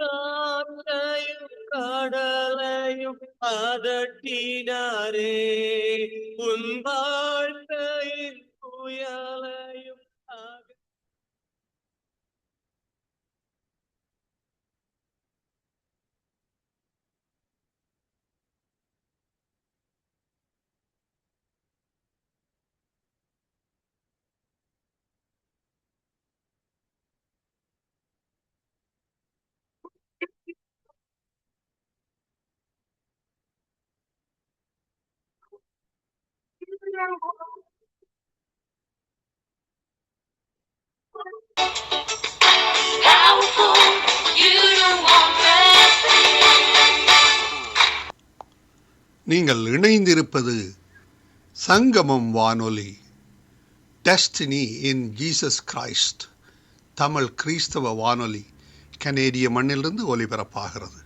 காற்றையும் கடலையும் அதட்டினாரே, உன் வாழ்க்கையின் புயலையும் நீங்கள் இணைந்திருப்பது சங்கமம் வானொலி, destiny in Jesus Christ, Tamil கிறிஸ்தவ வானொலி, கனேடிய மண்ணிலிருந்து ஒலிபரப்பாகிறது.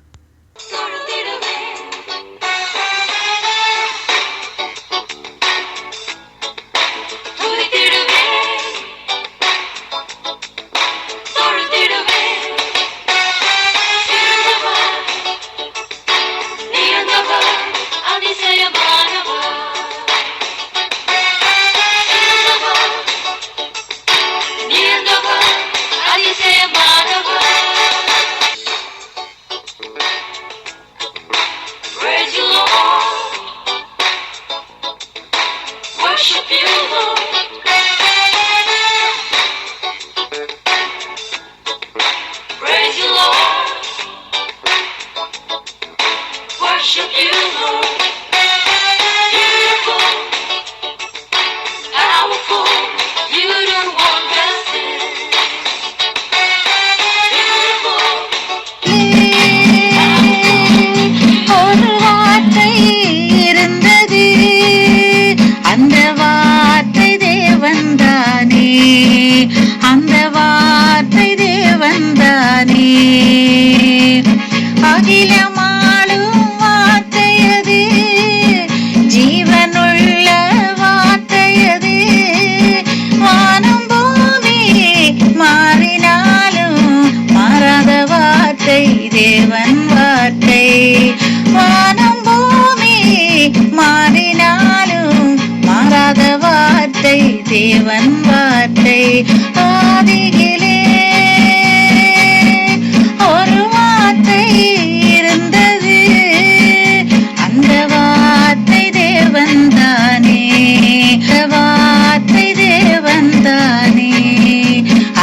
தேவன் வார்த்தை ஆதியிலே ஒரு வார்த்தை இருந்தது, அந்த வார்த்தை தேவன் தானே, வார்த்தை தேவன் தானே,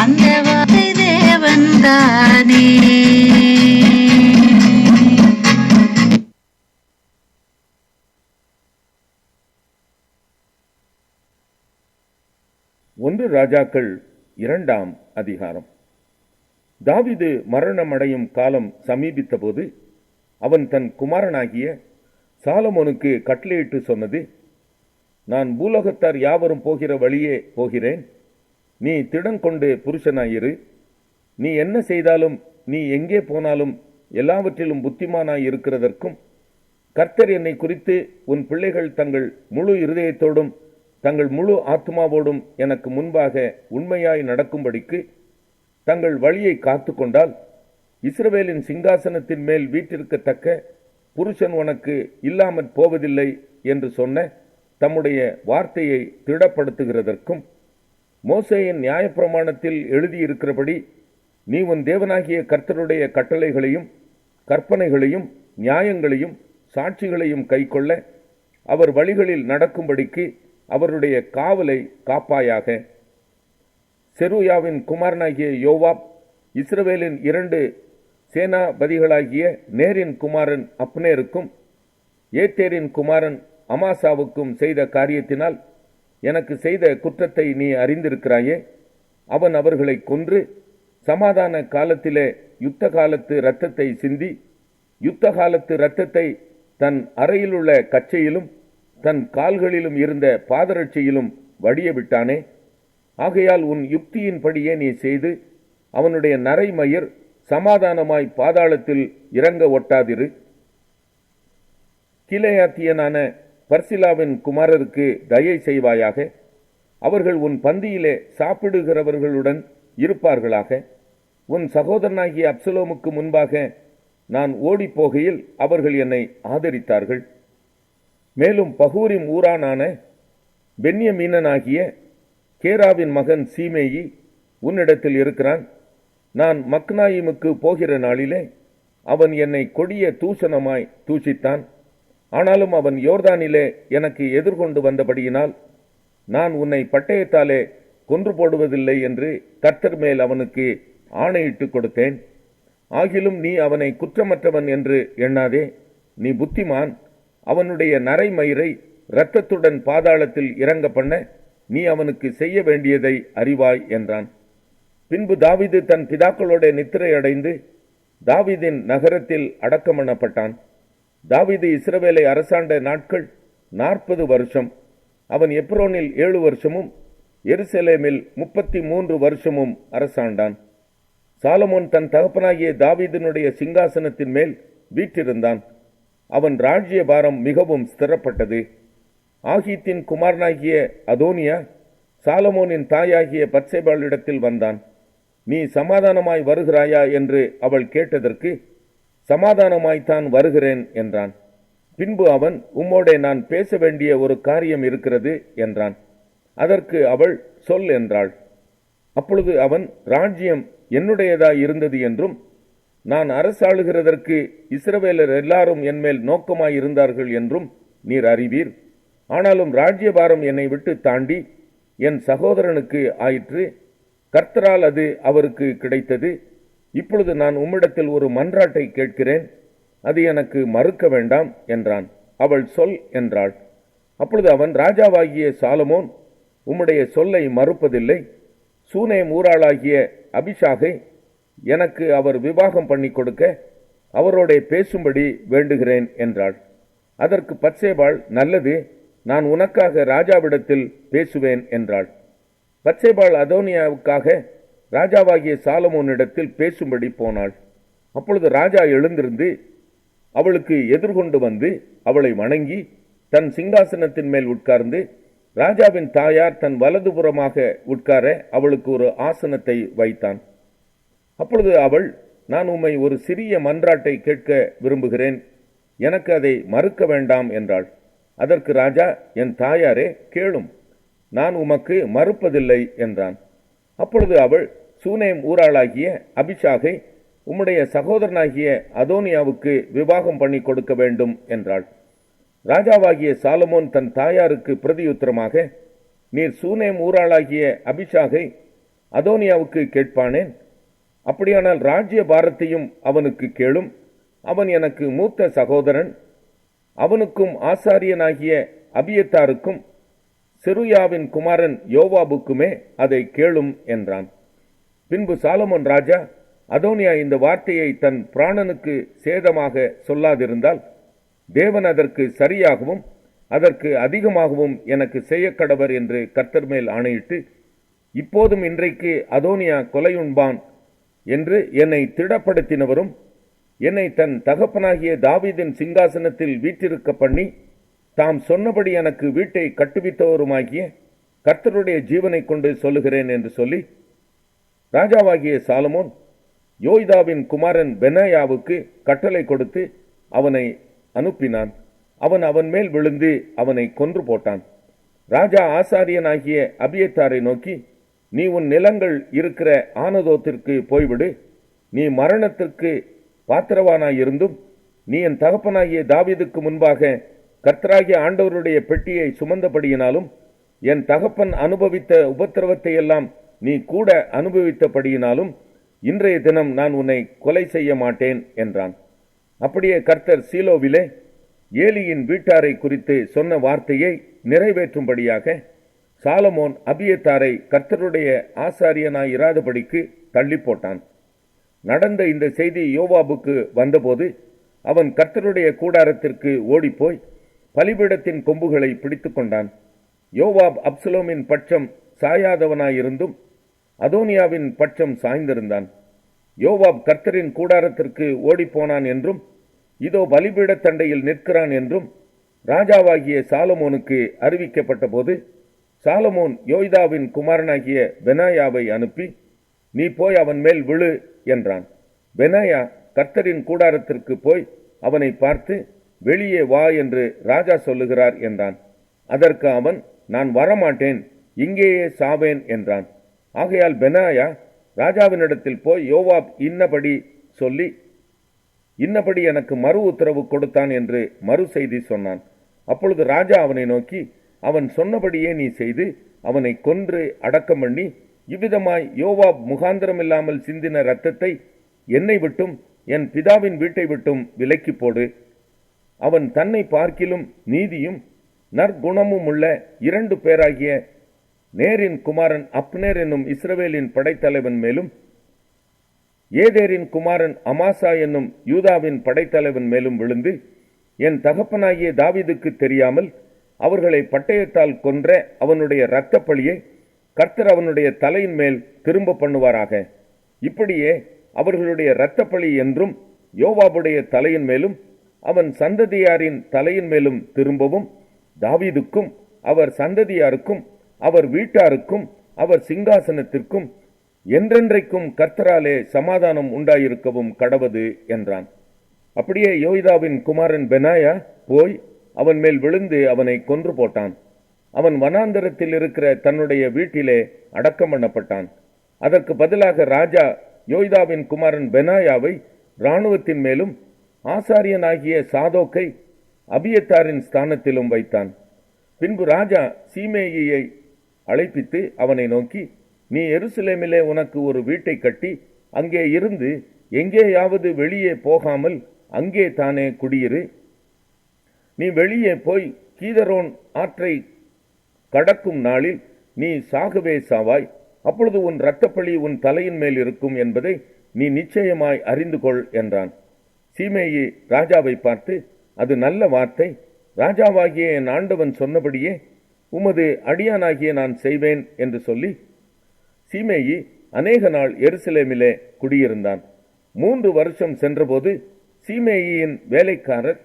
அந்த வார்த்தை தேவன் தானே. ஒன்று ராஜாக்கள் 2ஆம் அதிகாரம். தாவீது மரணமடையும் காலம் சமீபித்த போது அவன் தன் குமாரனாகிய சாலமோனுக்கு கட்டளையிட்டு சொன்னது, நான் பூலோகத்தார் யாவரும் போகிற வழியே போகிறேன், நீ திடன் கொண்டு புருஷனாயிரு, நீ என்ன செய்தாலும் நீ எங்கே போனாலும் எல்லாவற்றிலும் புத்திமானாய் இருக்கிறதற்கும், கர்த்தர் என்னை குறித்து உன் பிள்ளைகள் தங்கள் முழு இருதயத்தோடும் தங்கள் முழு ஆத்மாவோடும் எனக்கு முன்பாக உண்மையாய் நடக்கும்படிக்கு தங்கள் வழியை காத்து கொண்டால் இஸ்ரவேலின் சிங்காசனத்தின் மேல் வீற்றிருக்கத்தக்க புருஷன் உனக்கு இல்லாமற் போவதில்லை என்று சொன்ன தம்முடைய வார்த்தையை திடப்படுத்துகிறதற்கும், மோசேயின் நியாயப்பிரமாணத்தில் எழுதியிருக்கிறபடி நீ உன் தேவனாகிய கர்த்தருடைய கட்டளைகளையும் கற்பனைகளையும் நியாயங்களையும் சாட்சிகளையும் கைக்கொள்ள அவர் வழிகளில் நடக்கும்படிக்கு அவருடைய காவலை காப்பாயாக. செருயாவின் குமாரனாகிய யோவாப் இஸ்ரவேலின் 2 சேனாபதிகளாகிய நேரின் குமாரன் அப்னேருக்கும் ஏத்தேரின் குமாரன் அமாசாவுக்கும் செய்த காரியத்தினால் எனக்கு செய்த குற்றத்தை நீ அறிந்திருக்கிறாயே. அவன் அவர்களை கொன்று சமாதான காலத்திலே யுத்த காலத்து இரத்தத்தை சிந்தி, யுத்த காலத்து இரத்தத்தை தன் அறையிலுள்ள கச்சையிலும் தன் கால்களிலும் இருந்த பாதரட்சியிலும் வடிய விட்டானே. ஆகையால் உன் யுக்தியின்படியே நீ செய்து அவனுடைய நரைமயிர் சமாதானமாய் பாதாளத்தில் இறங்க ஒட்டாதிரு. கிலேயாத்தியனான பர்சிலாவின் குமாரருக்கு தயை செய்வாயாக, அவர்கள் உன் பந்தியிலே சாப்பிடுகிறவர்களுடன் இருப்பார்களாக. உன் சகோதரனாகிய அப்சலோமுக்கு முன்பாக நான் ஓடிப்போகையில் அவர்கள் என்னை ஆதரித்தார்கள். மேலும் பகூரின் ஊரானான பென்யமீனனாகிய கேராவின் மகன் சீமேயி உன்னிடத்தில் இருக்கிறான். நான் மக்னாயிமுக்கு போகிற நாளிலே அவன் என்னை கொடிய தூஷணமாய் தூஷித்தான். ஆனாலும் அவன் யோர்தானிலே எனக்கு எதிர்கொண்டு வந்தபடியினால் நான் உன்னை பட்டயத்தாலே கொன்று போடுவதில்லை என்று கர்த்தர் மேல் அவனுக்கு ஆணையிட்டு கொடுத்தேன். ஆகிலும் நீ அவனை குற்றமற்றவன் என்று எண்ணாதே, நீ புத்திமான். அவனுடைய நரைமயிரை இரத்தத்துடன் பாதாளத்தில் இறங்க பண்ண நீ அவனுக்கு செய்ய வேண்டியதை அறிவாய் என்றான். பின்பு தாவீது தன் பிதாக்களோட நித்திரை அடைந்து தாவீதின் நகரத்தில் அடக்கம் பண்ணப்பட்டான். தாவீது இஸ்ரவேலை அரசாண்ட நாட்கள் 40 வருஷம். அவன் எப்ரோனில் 7 வருஷமும் எருசலேமில் 33 வருஷமும் அரசாண்டான். சாலமோன் தன் தகப்பனாகிய தாவீதினுடைய சிங்காசனத்தின் மேல் வீற்றிருந்தான். அவன் ராஜ்ய பாரம் மிகவும் ஸ்திரப்பட்டது. ஆகீத்தின் குமாரனாகிய அதோனியா சாலமோனின் தாயாகிய பத்சேபாளிடத்தில் வந்தான். நீ சமாதானமாய் வருகிறாயா என்று அவள் கேட்டதற்கு, சமாதானமாய்த்தான் வருகிறேன் என்றான். பின்பு அவன், உம்மோடே நான் பேச வேண்டிய ஒரு காரியம் இருக்கிறது என்றான். அதற்கு அவள், சொல் என்றாள். அப்பொழுது அவன், ராஜ்யம் என்னுடையதாய் இருந்தது என்றும் நான் அரசாளுகிறதற்கு இஸ்ரவேலர் எல்லாரும் என்மேல் நோக்கமாய் இருந்தார்கள் என்றும் நீர் அறிவீர். ஆனாலும் ராஜ்யபாரம் என்னை விட்டு தாண்டி என் சகோதரனுக்கு ஆயிற்று. கர்த்தரால் அது அவருக்கு கிடைத்தது. இப்பொழுது நான் உம்மிடத்தில் ஒரு மன்றாட்டை கேட்கிறேன், அது எனக்கு மறுக்க வேண்டாம் என்றான். அவள், சொல் என்றாள். அப்பொழுது அவன், ராஜாவாகிய சாலமோன் உம்முடைய சொல்லை மறுப்பதில்லை. சூனேம் ஊராளாகிய அபிஷாகை எனக்கு அவர் விவாகம் பண்ணி கொடுக்க அவரோட பேசும்படி வேண்டுகிறேன் என்றாள். அதற்கு பத்சேபாள், நல்லது, நான் உனக்காக ராஜாவிடத்தில் பேசுவேன் என்றாள். பத்சேபாள் அதோனியாவுக்காக ராஜாவாகிய சாலமோனிடத்தில் பேசும்படி போனாள். அப்பொழுது ராஜா எழுந்திருந்து அவளுக்கு எதிர்கொண்டு வந்து அவளை வணங்கி தன் சிங்காசனத்தின் மேல் உட்கார்ந்து, ராஜாவின் தாயார் தன் வலதுபுறமாக உட்கார அவளுக்கு ஒரு ஆசனத்தை வைத்தான். அப்பொழுது அவள், நான் உம்மை ஒரு சிறிய மன்றாட்டை கேட்க விரும்புகிறேன், எனக்கு அதை மறுக்க வேண்டாம் என்றாள். அதற்கு ராஜா, என் தாயாரே, கேளும், நான் உமக்கு மறுப்பதில்லை என்றான். அப்பொழுது அவள், சூனேம் ஊராளாகிய அபிஷாகை உம்முடைய சகோதரனாகிய அதோனியாவுக்கு விவாகம் பண்ணி கொடுக்க வேண்டும் என்றாள். ராஜாவாகிய சாலமோன் தன் தாயாருக்கு பிரதியுத்தரமாக, நீர் சூனேம் ஊராளாகிய அபிஷாகை அதோனியாவுக்கு கேட்பானேன்? அப்படியானால் ராஜ்ய பாரத்தையும் அவனுக்கு கேளும். அவன் எனக்கு மூத்த சகோதரன். அவனுக்கும் ஆசாரியனாகிய அபியத்தாருக்கும் செருயாவின் குமாரன் யோவாபுக்குமே அதை கேளும் என்றான். பின்பு சாலமோன் ராஜா, அதோனியா இந்த வார்த்தையை தன் பிராணனுக்கு சேதமாக சொல்லாதிருந்தால் தேவன் அதற்கு சரியாகவும் அதற்கு அதிகமாகவும் எனக்கு செய்ய கடவர் என்று கர்த்தர் மேல் ஆணையிட்டு, இப்போதும் இன்றைக்கு அதோனியா கொலையுண்பான் என்று என்னை திடப்படுத்தினவரும் என்னை தன் தகப்பனாகிய தாவீதின் சிங்காசனத்தில் வீற்றிருக்க பண்ணி தாம் சொன்னபடி எனக்கு வீட்டை கட்டுவித்தவருமாகிய கர்த்தருடைய ஜீவனை கொண்டு சொல்லுகிறேன் என்று சொல்லி, ராஜாவாகிய சாலமோன் யோய்தாவின் குமாரன் பெனாயாவுக்கு கட்டளை கொடுத்து அவனை அனுப்பினான். அவன் அவன் மேல் விழுந்து அவனை கொன்று போட்டான். ராஜா ஆசாரியனாகிய அபியத்தாரை நோக்கி, நீ உன் நிலங்கள் இருக்கிற ஆனதோத்திற்கு போய்விடு. நீ மரணத்திற்கு பாத்திரவானாயிருந்தும் நீ என் தகப்பனாகிய தாவீதுக்கு முன்பாக கர்த்தராகிய ஆண்டவருடைய பெட்டியை சுமந்தபடியினாலும் என் தகப்பன் அனுபவித்த உபத்திரவத்தை எல்லாம் நீ கூட அனுபவித்தபடியினாலும் இன்றைய தினம் நான் உன்னை கொலை செய்ய மாட்டேன் என்றான். அப்படியே கர்த்தர் சீலோவிலே ஏலியின் வீட்டாரை குறித்து சொன்ன வார்த்தையை நிறைவேற்றும்படியாக சாலமோன் அபியத்தாரை கர்த்தருடைய ஆசாரியனாயிராதபடிக்கு தள்ளி போட்டான். நடந்த இந்த செய்தி யோவாபுக்கு வந்தபோது அவன் கர்த்தருடைய கூடாரத்திற்கு ஓடிப்போய் பலிபீடத்தின் கொம்புகளை பிடித்து கொண்டான். யோவாப் அப்சலோமின் பட்சம் சாயாதவனாயிருந்தும் அதோனியாவின் பட்சம் சாய்ந்திருந்தான். யோவாப் கர்த்தரின் கூடாரத்திற்கு ஓடிப்போனான் என்றும் இதோ பலிபீட தண்டையில் நிற்கிறான் என்றும் ராஜாவாகிய சாலமோனுக்கு அறிவிக்கப்பட்ட போது சாலமோன் யோய்தாவின் குமாரனாகிய பெனாயாவை அனுப்பி, நீ போய் அவன் மேல் விழு என்றான். பெனாயா கர்த்தரின் கூடாரத்திற்கு போய் அவனை பார்த்து, வெளியே வா என்று ராஜா சொல்லுகிறார் என்றான். அதற்கு அவன், நான் வரமாட்டேன், இங்கேயே சாவேன் என்றான். ஆகையால் பெனாயா ராஜாவினிடத்தில் போய் யோவாப் இன்னபடி சொல்லி, இன்னபடி எனக்கு மறு உத்தரவு கொடுத்தான் என்று மறு செய்தி சொன்னான். அப்பொழுது ராஜா அவனை நோக்கி, அவன் சொன்னபடியே நீ செய்து அவனை கொன்று அடக்கம் பண்ணி, இவ்விதமாய் யோவாப் முகாந்திரமில்லாமல் சிந்தின இரத்தத்தை என்னை விட்டும் என் பிதாவின் வீட்டை விட்டும் விலக்கி போடு. அவன் தன்னை பார்க்கிலும் நீதியும் நற்குணமும் உள்ள 2 பேராகிய நேரின் குமாரன் அப்னேர் என்னும் இஸ்ரவேலின் படைத்தலைவன் மேலும், ஏதேரின் குமாரன் அமாசா என்னும் யூதாவின் படைத்தலைவன் மேலும் விழுந்து, என் தகப்பனாகிய தாவீதுக்கு தெரியாமல் அவர்களை பட்டயத்தால் கொன்ற அவனுடைய இரத்தப் பழியை கர்த்தர் அவனுடைய தலையின் மேல் திரும்ப பண்ணுவாராக. இப்படியே அவர்களுடைய இரத்தப் பழி என்றும் யோவாபுடைய தலையின் மேலும் அவன் சந்ததியாரின் தலையின் மேலும் திரும்பவும், தாவீதுக்கும் அவர் சந்ததியாருக்கும் அவர் வீட்டாருக்கும் அவர் சிங்காசனத்திற்கும் என்றென்றைக்கும் கர்த்தராலே சமாதானம் உண்டாயிருக்கவும் கடவது என்றான். அப்படியே யோய்தாவின் குமாரன் பெனாயா போய் அவன் மேல் விழுந்து அவனை கொன்று போட்டான். அவன் வனாந்தரத்தில் இருக்கிற தன்னுடைய வீட்டிலே அடக்கம் பண்ணப்பட்டான். அதற்கு பதிலாக ராஜா யோய்தாவின் குமாரன் பெனாயாவை இராணுவத்தின் மேலும் ஆசாரியனாகிய சாதோக்கை அபியத்தாரின் ஸ்தானத்திலும் வைத்தான். பின்பு ராஜா சீமேயியை அழைப்பித்து அவனை நோக்கி, நீ எருசலேமிலே உனக்கு ஒரு வீட்டை கட்டி அங்கே இருந்து எங்கேயாவது வெளியே போகாமல் அங்கே தானே குடியிரு. நீ வெளியே போய் கீதரோன் ஆற்றை கடக்கும் நாளில் நீ சாகவே சாவாய். அப்பொழுது உன் இரத்தப்பழி உன் தலையின் மேல் இருக்கும் என்பதை நீ நிச்சயமாய் அறிந்து கொள் என்றான். சீமேயி ராஜாவை பார்த்து, அது நல்ல வார்த்தை, ராஜாவாகிய என் ஆண்டவன் சொன்னபடியே உமது அடியானாகிய நான் செய்வேன் என்று சொல்லி சீமேயி அநேக நாள் எருசலேமிலே குடியிருந்தான். 3 வருஷம் சென்றபோது சீமேயின் வேலைக்காரர்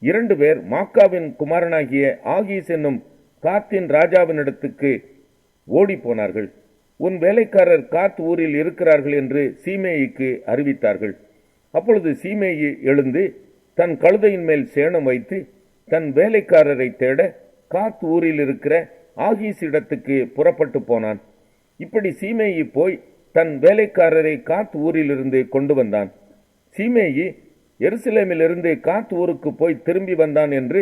2 பேர் மாக்காவின் குமாரனாகிய ஆகீஸ் என்னும் காத்தின் ராஜாவினிடத்துக்கு ஓடி போனார்கள். உன் வேலைக்காரர் காத் ஊரில் இருக்கிறார்கள் என்று சீமேயிக்கு அறிவித்தார்கள். அப்பொழுது சீமேயி எழுந்து தன் கழுதையின் மேல் சேணம் வைத்து தன் வேலைக்காரரை தேட காத் ஊரில் இருக்கிற ஆகீஸ் இடத்துக்கு புறப்பட்டு போனான். இப்படி சீமேயி போய் தன் வேலைக்காரரை காத் ஊரிலிருந்து கொண்டு வந்தான். சீமேயி எருசலேமிலிருந்து காத் ஊருக்கு போய் திரும்பி வந்தான் என்று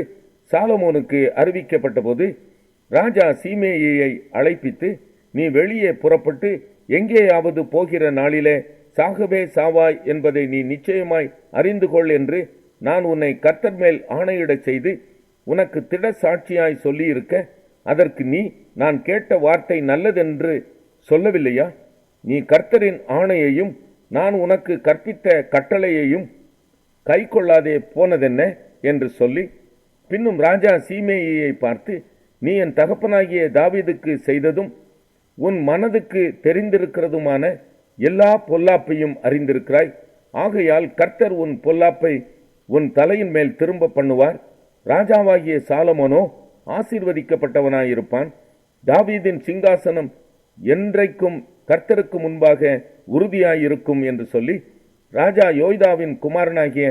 சாலமோனுக்கு அறிவிக்கப்பட்ட போது ராஜா சீமேயியை அழைப்பித்து, நீ வெளியே புறப்பட்டு எங்கேயாவது போகிற நாளிலே சாகவே சாவாய் என்பதை நீ நிச்சயமாய் அறிந்து கொள் என்று நான் உன்னை கர்த்தர் மேல் ஆணையிடச் செய்து உனக்கு திட சாட்சியாய் சொல்லியிருக்க, அதற்கு நீ நான் கேட்ட வார்த்தை நல்லதென்று சொல்லவில்லையா? நீ கர்த்தரின் ஆணையையும் நான் உனக்கு கற்பித்த கட்டளையையும் கை கொள்ளாதே போனதென்ன என்று சொல்லி, பின்னும் ராஜா சீமேயியை பார்த்து, நீ என் தகப்பனாகிய தாவீதுக்கு செய்ததும் உன் மனதுக்கு தெரிந்திருக்கிறதுமான எல்லா பொல்லாப்பையும் அறிந்திருக்கிறாய். ஆகையால் கர்த்தர் உன் பொல்லாப்பை உன் தலையின் மேல் திரும்ப பண்ணுவார். ராஜாவாகிய சாலமோனோ ஆசீர்வதிக்கப்பட்டவனாயிருப்பான். தாவீதின் சிங்காசனம் என்றைக்கும் கர்த்தருக்கு முன்பாக உறுதியாயிருக்கும் என்று சொல்லி ராஜா யோய்தாவின் குமாரனாகிய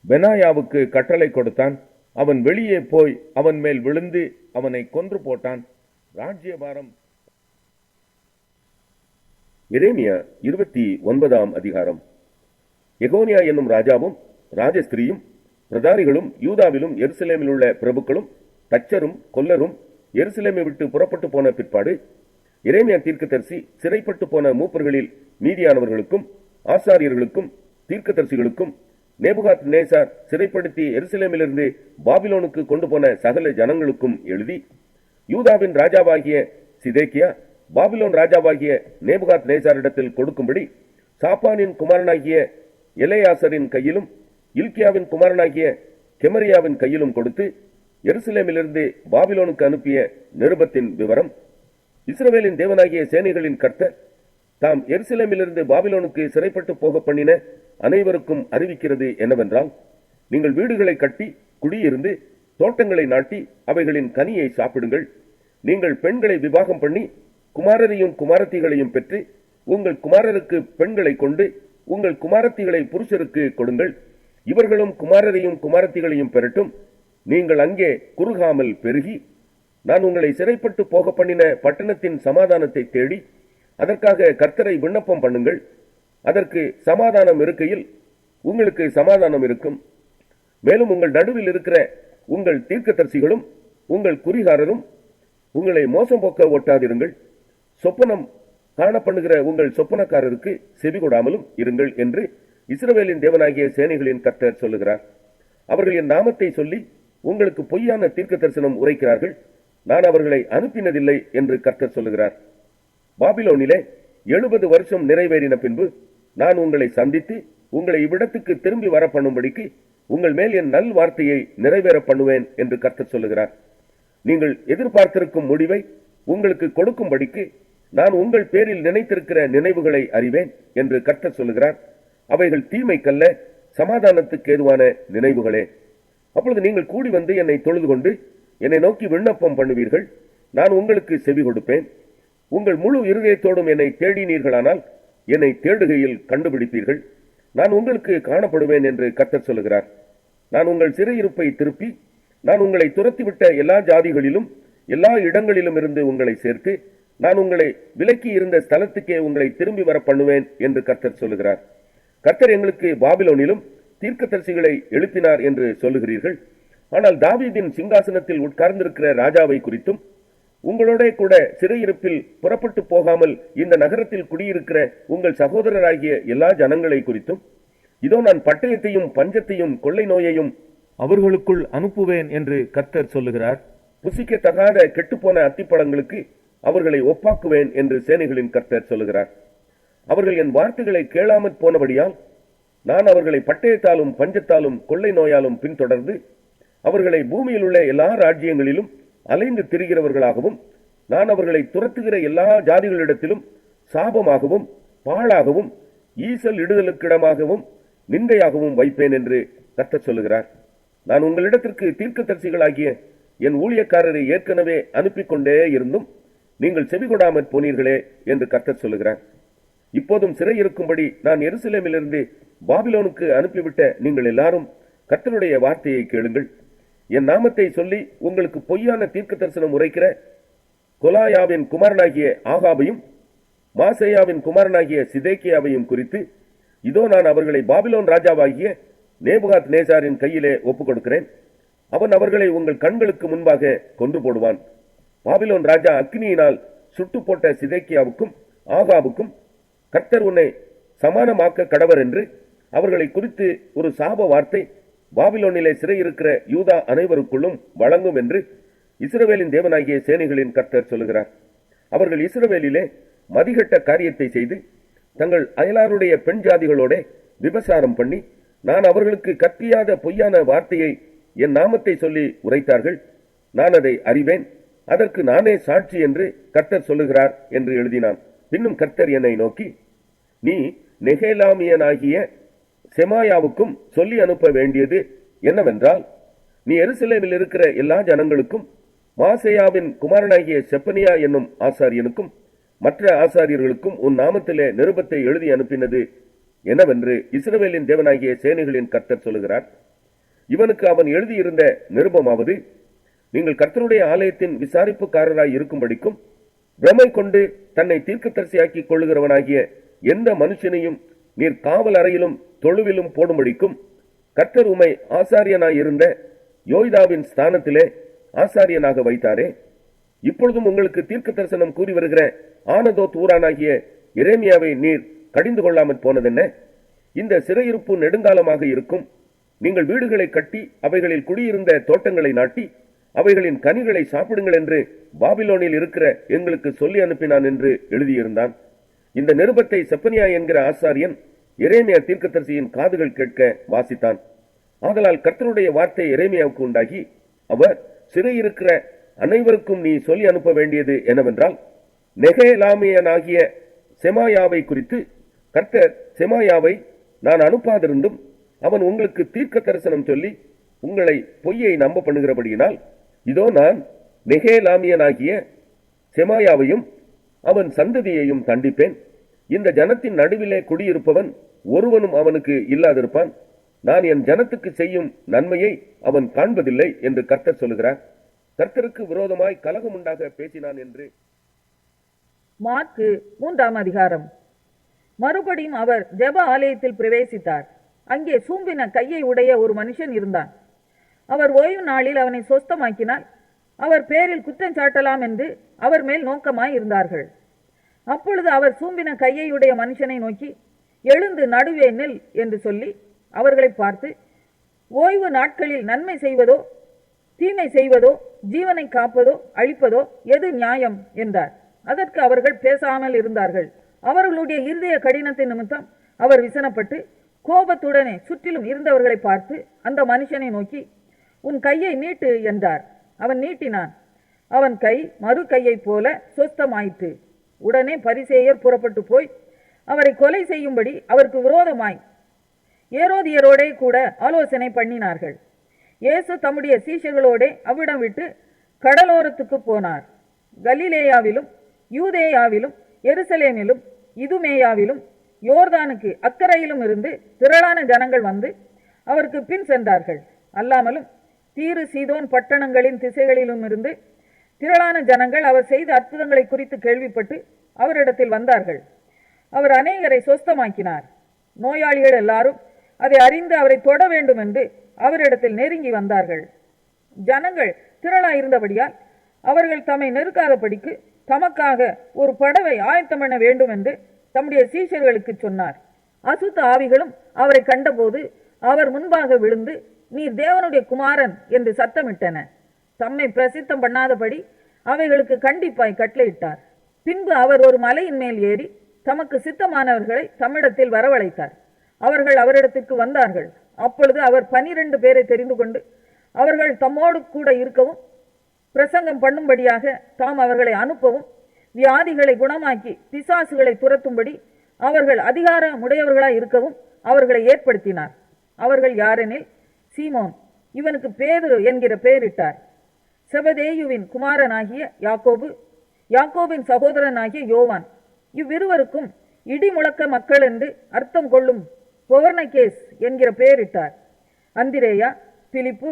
பெனாயாவுக்கு கட்டளை கொடுத்தான். அவன் வெளியே போய் அவன் மேல் விழுந்து அவனை கொன்று போட்டான். ராஜ்யபாரம். எரேமியா 29ஆம் அதிகாரம். எகோனியா என்னும் ராஜாவும் ராஜஸ்திரியும் பிரதாரிகளும் யூதாவிலும் எருசலேமில் உள்ள பிரபுக்களும் தச்சரும் கொல்லரும் எருசலேமை விட்டு புறப்பட்டு போன பிற்பாடு எரேமியா தீர்க்கதரிசி சிறைப்பட்டு போன மூப்பர்களில் மீதியானவர்களுக்கும் ஆசாரியர்களுக்கும் தீர்க்கதரிசிகளுக்கும் நேபுகாத் நேசார் சிறைப்படுத்தி எருசலேமிலிருந்து பாபிலோனுக்கு கொண்டு போன சகல ஜனங்களுக்கும் எழுதி, யூதாவின் ராஜாவாகிய சிதேக்கியா பாபிலோன் ராஜாவாகிய நேபுகாத் நேசாரிடத்தில் கொடுக்கும்படி சாப்பானின் குமாரனாகிய எலேயாசரின் கையிலும் இல்கியாவின் குமாரனாகிய கெமரியாவின் கையிலும் கொடுத்து எருசலேமிலிருந்து பாபிலோனுக்கு அனுப்பிய நிருபத்தின் விவரம். இஸ்ரவேலின் தேவனாகிய சேனைகளின் கர்த்தர் தாம் எருசலேமிலிருந்து பாபிலோனுக்கு சிறைப்பட்டு போக பண்ணின அனைவருக்கும் அறிவிக்கிறது என்னவென்றால், நீங்கள் வீடுகளை கட்டி குடியிருந்து தோட்டங்களை நாட்டி அவைகளின் கனியை சாப்பிடுங்கள். நீங்கள் பெண்களை விவாகம் பண்ணி குமாரரையும் குமாரத்திகளையும் பெற்று உங்கள் குமாரருக்கு பெண்களை கொண்டு உங்கள் குமாரத்திகளை புருஷருக்கு கொடுங்கள், இவர்களும் குமாரரையும் குமாரத்திகளையும் பெறட்டும். நீங்கள் அங்கே குறுகாமல் பெருகி, நான் உங்களை சிறைப்பட்டு போக பண்ணின பட்டணத்தின் சமாதானத்தை தேடி அதற்காக கர்த்தரை விண்ணப்பம் பண்ணுங்கள். அதற்கு சமாதானம் இருக்கையில் உங்களுக்கு சமாதானம் இருக்கும். மேலும் உங்கள் நடுவில் இருக்கிற உங்கள் தீர்க்கதரிசிகளும் உங்கள் குறிகாரரும் உங்களை மோசம் போக்க ஒட்டாதிருங்கள். சொப்பனம் காண பண்ணுகிற உங்கள் சொப்பனக்காரருக்கு செவி கொடாமலும் இருங்கள் என்று இஸ்ரவேலின் தேவனாகிய சேனைகளின் கர்த்தர் சொல்லுகிறார். அவர்கள் என் நாமத்தை சொல்லி உங்களுக்கு பொய்யான தீர்க்க தரிசனம் உரைக்கிறார்கள். நான் அவர்களை அனுப்பினதில்லை என்று கர்த்தர் சொல்லுகிறார். பாபிலோனிலே 70 வருஷம் நிறைவேறின பின்பு நான் உங்களை சந்தித்து உங்களை இவ்விடத்துக்கு திரும்பி வர பண்ணும்படிக்கு உங்கள் மேல் என் நல் வார்த்தையை நிறைவேற பண்ணுவேன் என்று கர்த்தர் சொல்லுகிறார். நீங்கள் எதிர்பார்த்திருக்கும் முடிவை உங்களுக்கு கொடுக்கும்படிக்கு நான் உங்கள் பேரில் நினைத்திருக்கிற நினைவுகளை அறிவேன் என்று கர்த்தர் சொல்லுகிறார். அவைகள் தீமைக்கல்ல, சமாதானத்துக்கு ஏதுவான நினைவுகளே. அப்பொழுது நீங்கள் கூடி வந்து என்னை தொழுது கொண்டு என்னை நோக்கி விண்ணப்பம் பண்ணுவீர்கள். நான் உங்களுக்கு செவி கொடுப்பேன். உங்கள் முழு இருதயத்தோடும் என்னை தேடினீர்களானால் என்னை தேடுகையில் கண்டுபிடிப்பீர்கள். நான் உங்களுக்கு காணப்படுவேன் என்று கர்த்தர் சொல்லுகிறார். நான் உங்கள் சிறையிருப்பை திருப்பி நான் உங்களை துரத்திவிட்ட எல்லா ஜாதிகளிலும் எல்லா இடங்களிலும் இருந்து உங்களை சேர்த்து நான் உங்களை விலக்கி இருந்த ஸ்தலத்துக்கே உங்களை திரும்பி வர பண்ணுவேன் என்று கர்த்தர் சொல்லுகிறார். கர்த்தர் எங்களுக்கு பாபிலோனிலும் தீர்க்கதரிசிகளை எழுப்பினார் என்று சொல்லுகிறீர்கள். ஆனால் தாவீதின் சிங்காசனத்தில் உட்கார்ந்திருக்கிற ராஜாவை குறித்தும் உங்களோட கூட சிறையிருப்பில் புறப்பட்டு போகாமல் இந்த நகரத்தில் குடியிருக்கிற உங்கள் சகோதரராகிய எல்லா ஜனங்களை குறித்தும் இதோ நான் பட்டயத்தையும் பஞ்சத்தையும் கொள்ளை நோயையும் அவர்களுக்குள் அனுப்புவேன் என்று கர்த்தர் சொல்லுகிறார். புசிக்கத்தகாத கெட்டுப்போன அத்திப்பழங்களுக்கு அவர்களை ஒப்பாக்குவேன் என்று சேனைகளின் கர்த்தர் சொல்லுகிறார். அவர்கள் என் வார்த்தைகளை கேளாமற் போனபடியால் நான் அவர்களை பட்டயத்தாலும் பஞ்சத்தாலும் கொள்ளை நோயாலும் பின்தொடர்ந்து அவர்களை பூமியில் உள்ள எல்லா ராஜ்யங்களிலும் அலைந்து திரிகிறவர்களாகவும் நான் அவர்களை துரத்துகிற எல்லா ஜாதிகளிடத்திலும் சாபமாகவும் பாழாகவும் ஈசல் இடுதலுக்கிடமாகவும் நிந்தையாகவும் வைப்பேன் என்று கர்த்தர் சொல்லுகிறார். நான் உங்களிடத்திற்கு தீர்க்கதரிசிகளாகிய என் ஊழியக்காரரை ஏற்கனவே அனுப்பி கொண்டே இருந்தும் நீங்கள் செவிகொடாமற் போனீர்களே என்று கர்த்தர் சொல்லுகிறார். இப்போதும் சிறை இருக்கும்படி நான் எருசலேமிலிருந்து பாபிலோனுக்கு அனுப்பிவிட்ட நீங்கள் எல்லாரும் கர்த்தருடைய வார்த்தையை கேளுங்கள். என் நாமத்தை சொல்லி உங்களுக்கு பொய்யான தீர்க்க தரிசனம் உரைக்கிற கொலாயாவின் குமாரனாகிய ஆகாபையும் மாசேயாவின் குமாரனாகிய சிதேக்கியாவையும் குறித்து இதோ நான் அவர்களை பாபிலோன் ராஜாவாகிய நேபுகாத் நேசாரின் கையிலே ஒப்புக் கொடுக்கிறேன். அவன் அவர்களை உங்கள் கண்களுக்கு முன்பாக கொன்று போடுவான். பாபிலோன் ராஜா அக்னியினால் சுட்டு போட்ட சிதேக்கியாவுக்கும் ஆகாவுக்கும் கர்த்தர் உன்னை சமானமாக்க கடவர் என்று அவர்களை குறித்து ஒரு சாப வார்த்தை பாபிலோனிலே சிறையிருக்கிற யூதா அனைவருக்குள்ளும் வழங்கும் என்று இஸ்ரவேலின் தேவனாகிய சேனைகளின் கர்த்தர் சொல்லுகிறார். அவர்கள் இஸ்ரவேலிலே மதிகட்ட காரியத்தை செய்து தங்கள் அயலாருடைய பெண் ஜாதிகளோட விபசாரம் பண்ணி நான் அவர்களுக்கு கற்பியாத பொய்யான வார்த்தையை என் நாமத்தை சொல்லி உரைத்தார்கள். நான் அதை அறிவேன், அதற்கு நானே சாட்சி என்று கர்த்தர் சொல்லுகிறார் என்று எழுதினான். பின்னும் கர்த்தர் என்னை நோக்கி, நீ நெகேலாமியனாகிய செமாயாவுக்கும் சொல்லி அனுப்ப வேண்டியது என்னவென்றால், நீ எருசலேமில் இருக்கிற எல்லா ஜனங்களுக்கும் மாசேயாவின் குமாரனாகிய செப்பனியா என்னும் ஆசாரியனுக்கும் மற்ற ஆசாரியர்களுக்கும் உன் நாமத்திலே நிருபத்தை எழுதி அனுப்பினது என்னவென்று இஸ்ரவேலின் தேவனாகிய சேனைகளின் கர்த்தர் சொல்லுகிறார். இவனுக்கு அவன் எழுதியிருந்த நிருபமாவது, நீங்கள் கர்த்தருடைய ஆலயத்தின் விசாரிப்புக்காரராய் இருக்கும்படிக்கும் பிரமை கொண்டு தன்னை தீர்க்கதரிசியாக்கிக் கொள்ளுகிறவனாகிய எந்த மனுஷனையும் நீர் காவல் அறையிலும் தொழுவிலும் போடும்படிக்கும் கர்த்தர் உம்மை ஆசாரியனாயிருந்த யோய்தாவின் ஸ்தானத்திலே ஆசாரியனாக வைத்தாரே. இப்பொழுதும் உங்களுக்கு தீர்க்க தரிசனம் கூறி வருகிற ஆனதோத் ஊரானாகிய எரேமியாவை நீர் கடிந்து கொள்ளாமற் போனதென்ன? இந்த சிறையிருப்பு நெடுங்காலமாக இருக்கும். நீங்கள் வீடுகளை கட்டி அவைகளில் குடியிருந்த தோட்டங்களை நாட்டி அவைகளின் கனிகளை சாப்பிடுங்கள் என்று பாபிலோனில் இருக்கிற எங்களுக்கு சொல்லி அனுப்பினான் என்று எழுதியிருந்தான். இந்த நிருபத்தை செப்பனியா என்கிற ஆசாரியன் எரேமியா தீர்க்கதரிசியின் காதுகள் கேட்க வாசித்தான். ஆதலால் கர்த்தருடைய வார்த்தை எரேமியாவுக்கு உண்டாகி, அவர் சிறையிருக்கிற அனைவருக்கும் நீ சொல்லி அனுப்ப வேண்டியது என்னவென்றால், நெகேலாமியனாகிய செமாயாவை குறித்து கர்த்தர் செமாயாவை நான் அனுப்பாதிருந்தும் அவன் உங்களுக்கு தீர்க்க தரிசனம் சொல்லி உங்களை பொய்யை நம்ப பண்ணுகிறபடியினால் இதோ நான் நெகேலாமியனாகிய செமாயாவையும் அவன் சந்ததியையும் தண்டிப்பேன். இந்த ஜனத்தின் நடுவிலே குடியிருப்பவன் ஒருவனும் அவனுக்கு இல்லாதிருப்பான். நான் என் ஜனத்துக்கு செய்யும் நன்மையை அவன் காண்பதில்லை என்று கர்த்தர் சொல்லுகிறார். கர்த்தருக்கு விரோதமாய் கலகம் உண்டாக பேசினான் என்று. மாற்கு 3ஆம் அதிகாரம். மறுபடியும் அவர் ஜெப ஆலயத்தில் பிரவேசித்தார். அங்கே சூம்பின கையை உடைய ஒரு மனுஷன் இருந்தான். அவர் ஓய்வு நாளில் அவனை சொஸ்தமாக்கினால் அவர் பேரில் குற்றம் சாட்டலாம் என்று அவர் மேல் நோக்கமாய் இருந்தார்கள். அப்பொழுது அவர் சூம்பின கையையுடைய மனுஷனை நோக்கி, எழுந்து நடுவே நில் என்று சொல்லி அவர்களை பார்த்து, ஓய்வு நாட்களில் நன்மை செய்வதோ தீமை செய்வதோ ஜீவனை காப்பதோ அழிப்பதோ எது நியாயம் என்றார். அதற்கு அவர்கள் பேசாமல் இருந்தார்கள். அவர்களுடைய இருதய கடினத்தின் நிமித்தம் அவர் விசனப்பட்டு கோபத்துடனே சுற்றிலும் இருந்தவர்களை பார்த்து அந்த மனுஷனை நோக்கி, உன் கையை நீட்டு என்றார். அவன் நீட்டினான். அவன் கை மறு கையைப் போல சொஸ்தமாயிற்று. உடனே பரிசேயர் புறப்பட்டு போய் அவரை கொலை செய்யும்படி அவருக்கு விரோதமாய் ஏரோதியரோடே கூட ஆலோசனை பண்ணினார்கள். இயேசு தம்முடைய சீஷர்களோடே அவ்விடம் விட்டு கடலோரத்துக்கு போனார். கலிலேயாவிலும் யூதேயாவிலும் எருசலேமிலும் இதுமேயாவிலும் யோர்தானுக்கு அக்கறையிலும் இருந்து திரளான ஜனங்கள் வந்து அவருக்கு பின் சென்றார்கள். அல்லாமலும் தீரு சீதோன் பட்டணங்களின் திசைகளிலும் இருந்து திரளான ஜனங்கள் அவர் செய்த அற்புதங்களை குறித்து கேள்விப்பட்டு அவரிடத்தில் வந்தார்கள். அவர் அநேகரை சொஸ்தமாக்கினார். நோயாளிகள் எல்லாரும் அதை அறிந்து அவரை தொட வேண்டும் என்று அவரிடத்தில் நெருங்கி வந்தார்கள். ஜனங்கள் திரளாயிருந்தபடியால் அவர்கள் தம்மை நெருக்காதபடிக்கு தமக்காக ஒரு படவை ஆயத்தம் பண்ண வேண்டும் என்று தம்முடைய சீஷர்களுக்கு சொன்னார். அசுத்த ஆவிகளும் அவரை கண்டபோது அவர் முன்பாக விழுந்து, நீர் தேவனுடைய குமாரன் என்று சத்தமிட்டன. தம்மை பிரசித்தம் பண்ணாதபடி அவைகளுக்கு கண்டிப்பாய் கட்டளையிட்டார். பின்பு அவர் ஒரு மலையின் மேல் ஏறி தமக்கு சித்தமானவர்களை தம்மிடத்தில் வரவழைத்தார். அவர்கள் அவரிடத்திற்கு வந்தார்கள். அப்பொழுது அவர் 12 பேரை தெரிந்து கொண்டு அவர்கள் தம்மோடு கூட இருக்கவும் பிரசங்கம் பண்ணும்படியாக தாம் அவர்களை அனுப்பவும் வியாதிகளை குணமாக்கி பிசாசுகளை துரத்தும்படி அவர்கள் அதிகாரமுடையவர்களாய் இருக்கவும் அவர்களை ஏற்படுத்தினார். அவர்கள் யாரெனில், சீமோன், இவனுக்கு பேதுரு என்கிற பெயரிட்டார், செபதேயுவின் குமாரனாகிய யாக்கோபு, யாக்கோபின் சகோதரனாகிய யோவான், இவ்விருவருக்கும் இடிமுழக்க மக்கள் என்று அர்த்தம் கொள்ளும் பொவர்னகேஸ் என்கிற பெயரிட்டார், அந்திரேயா, பிலிப்பு,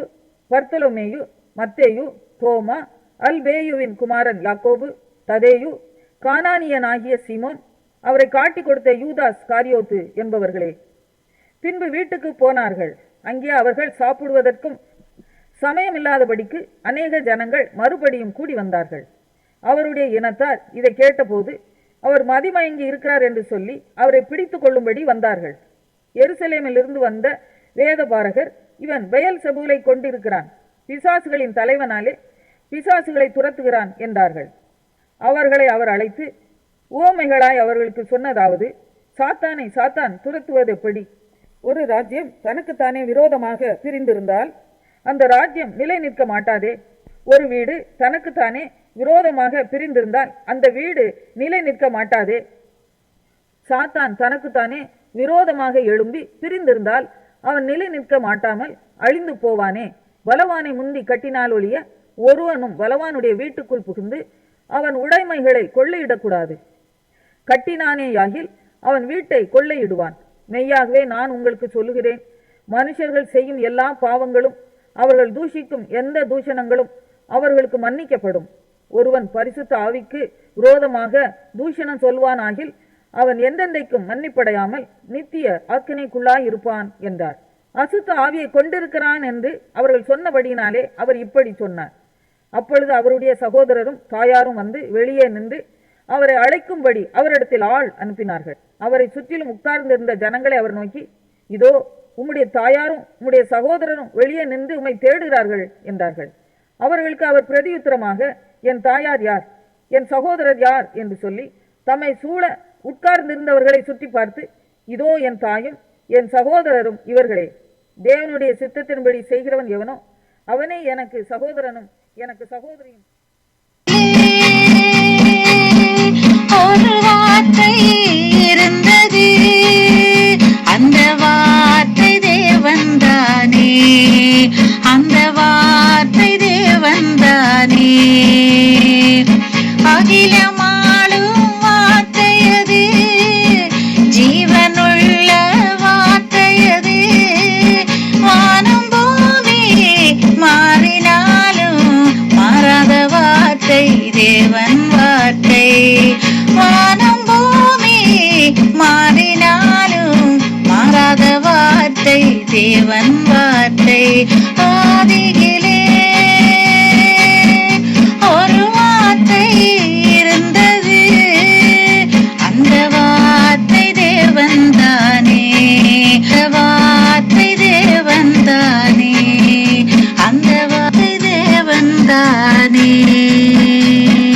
பர்த்தலோமேயு, மத்தேயு, தோமா, அல்பேயுவின் குமாரன் யாக்கோபு, ததேயு, கானானியனாகிய சீமோன், அவரை காட்டிக் கொடுத்த யூதாஸ் காரியோத்து என்பவர்களே. பின்பு வீட்டுக்கு போனார்கள். அங்கே அவர்கள் சாப்பிடுவதற்கும் சமயமில்லாதபடிக்கு அநேக ஜனங்கள் மறுபடியும் கூடி வந்தார்கள். அவருடைய இனத்தார் இதை கேட்டபோது அவர் மதிமயங்கி இருக்கிறார் என்று சொல்லி அவரை பிடித்து கொள்ளும்படி வந்தார்கள். எருசலேமில் இருந்து வந்த வேதபாரகர், இவன் பெயல்செபூலை கொண்டிருக்கிறான், பிசாசுகளின் தலைவனாலே பிசாசுகளை துரத்துகிறான் என்றார்கள். அவர்களை அவர் அழைத்து உவமைகளாய் அவர்களுக்கு சொன்னதாவது, சாத்தானை சாத்தான் துரத்துவது எப்படி? ஒரு ராஜ்யம் தனக்குத்தானே விரோதமாக பிரிந்திருந்தால் அந்த ராஜ்யம் நிலை நிற்க மாட்டாதே. ஒரு வீடு தனக்குத்தானே விரோதமாக பிரிந்திருந்தால் அந்த வீடு நிலை நிற்க மாட்டாதே. சாத்தான் தனக்குத்தானே விரோதமாக எழும்பி பிரிந்திருந்தால் அவன் நிலை நிற்க மாட்டாமல் அழிந்து போவானே. பலவானை முந்தி கட்டினால் ஒழிய ஒருவனும் பலவானுடைய வீட்டுக்குள் புகுந்து அவன் உடைமைகளை கொள்ளையிடக்கூடாது. கட்டினானேயாகில் அவன் வீட்டை கொள்ளையிடுவான். மெய்யாகவே நான் உங்களுக்கு சொல்லுகிறேன், மனுஷர்கள் செய்யும் எல்லா பாவங்களும் அவர்கள் தூஷிக்கும் எந்த தூஷணங்களும் அவர்களுக்கு மன்னிக்கப்படும். ஒருவன் பரிசுத்த ஆவிக்கு விரோதமாக தூஷணம் சொல்வானாகில் அவன் எந்தெந்தைக்கும் மன்னிப்படையாமல் நித்திய ஆக்கினைக்குள்ளாய் இருப்பான் என்றார். அசுத்த ஆவியை கொண்டிருக்கிறான் என்று அவர்கள் சொன்னபடியினாலே அவர் இப்படி சொன்னார். அப்பொழுது அவருடைய சகோதரரும் தாயாரும் வந்து வெளியே நின்று அவரை அழைக்கும்படி அவரிடத்தில் ஆள் அனுப்பினார்கள். அவரை சுற்றிலும் உட்கார்ந்திருந்த ஜனங்களை அவர் நோக்கி, இதோ உம்முடைய தாயாரும் உம்முடைய சகோதரரும் வெளியே நின்று உம்மை தேடுகிறார்கள் என்றார்கள். அவர்களுக்கு அவர் பிரதியுத்தரமாக, என் தாயார் யார், என் சகோதரர் யார் என்று சொல்லி தம்மை சூழ உட்கார்ந்திருந்தவர்களை சுற்றி பார்த்து, இதோ என் தாயும் என் சகோதரரும் இவர்களே. தேவனுடைய சித்தத்தின்படி செய்கிறவன் எவனோ அவனே எனக்கு சகோதரனும் எனக்கு சகோதரியும். ஒரு வார்த்தை இருந்தது, அந்த வார்த்தை தேவன்தானே, அந்த வார்த்தை தேவன்தானே. அகிலமாளும் வார்த்தை அது, ஜீவனுள்ள தேவன் வார்த்தை ஆதியிலே ஒரு வார்த்தை இருந்தது அந்த வார்த்தை தேவன் தானே வார்த்தை தேவன் தானே அந்த வார்த்தை தேவன் தானே